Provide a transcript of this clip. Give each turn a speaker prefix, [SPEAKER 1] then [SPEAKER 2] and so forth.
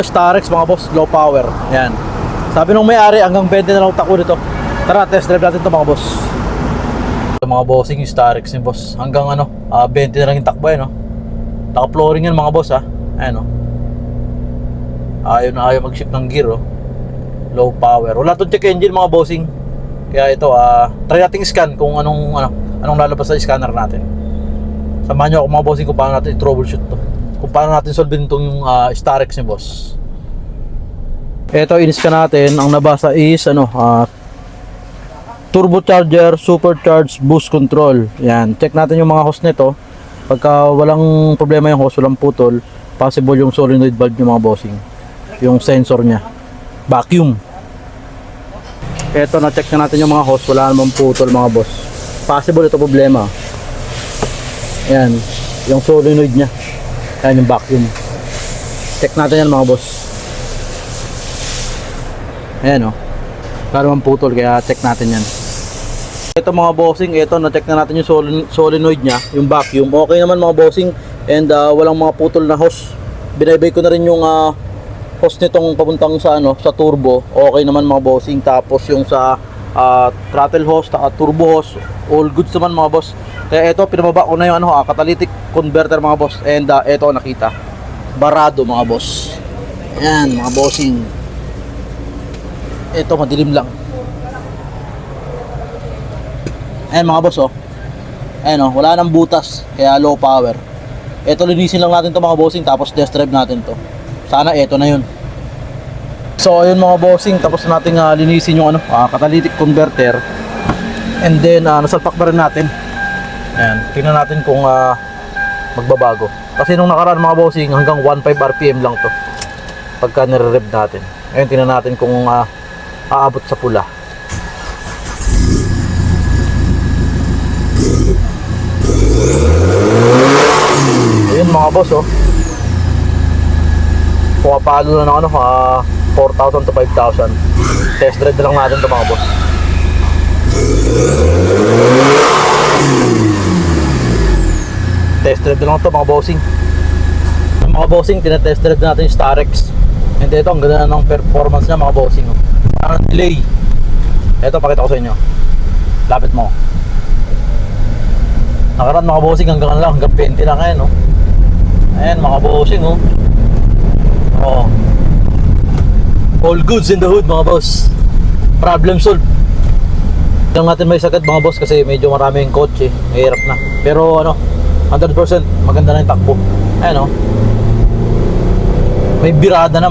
[SPEAKER 1] Starex mga boss, low power. Yan. Sabi nung may-ari hanggang 20 na lang takbo nito. Tara, test drive natin to mga boss. Mga bossing yung Starex ni boss. Hanggang 20 na lang yung takbo no. Naka-flooring yan mga boss ha. Ayan ayaw mag-shift ng gear Low power. Wala tong check engine mga bossing. Kaya ito try nating scan kung anong lalabas sa scanner natin. Samahan nyo ako mga bossing kung paano natin i-troubleshoot to. Kung paano natin solvein itong yung Starex ni boss. Ito in-scan natin. Ang nabasa is turbocharger, supercharged boost control. Yan, check natin yung mga hose nito. Pagka walang problema yung hose, walang putol, possible yung solenoid valve yung mga bossing. Yung sensor nya. Vacuum. Ito, na-check na natin yung mga hose, wala namang putol mga boss. Possible ito problema. Yan, yung solenoid nya. Yan yung vacuum. Check natin yan mga boss. Ayan wala namang putol, kaya check natin yan. Ito mga bossing, ito na-check na natin yung solenoid nya, yung vacuum. Okay naman mga bossing, and walang mga putol na hose. Binaybay ko na rin yung hose nitong papuntang sa turbo. Okay naman mga bossing. Tapos yung sa throttle hose, turbo hose, all goods naman mga boss. Kaya ito pinababa ko na yung catalytic converter mga boss. And ito nakita, barado mga boss. Ayan mga bossing. Ito madilim lang. Ayan mga boss Ayan wala nang butas, kaya low power. Ito linisin lang natin to mga bossing, tapos test drive natin to. Sana ito na yun. So ayun mga bossing, tapos natin linisin yung catalytic converter. And then nasalpak na rin natin. Ayan, tingnan natin kung magbabago. Kasi nung nakaraan mga bossing, hanggang 1.5 RPM lang to pagka nire-rev natin. Ayun, tingnan natin kung aabot sa pula. Ayun mga boss pumapalo na ng 4,000 to 5,000. Test drive na lang natin to mga boss. Test drive na lang to mga bossing. Mga bossing, tinetest drive natin yung Starex. And ito, ang ganda ng performance niya mga bossing. Parang delay. Ito, pakita ko sa inyo. Lapit mo. Nakaraan mga bossing hanggang 20 lang ngayon Ayan mga bossing all goods in the hood mga boss. Problem solved. Hindi natin may sagad mga boss kasi medyo maraming kotse, mahirap na. Pero 100% maganda na yung takbo. Ayan may birada na mga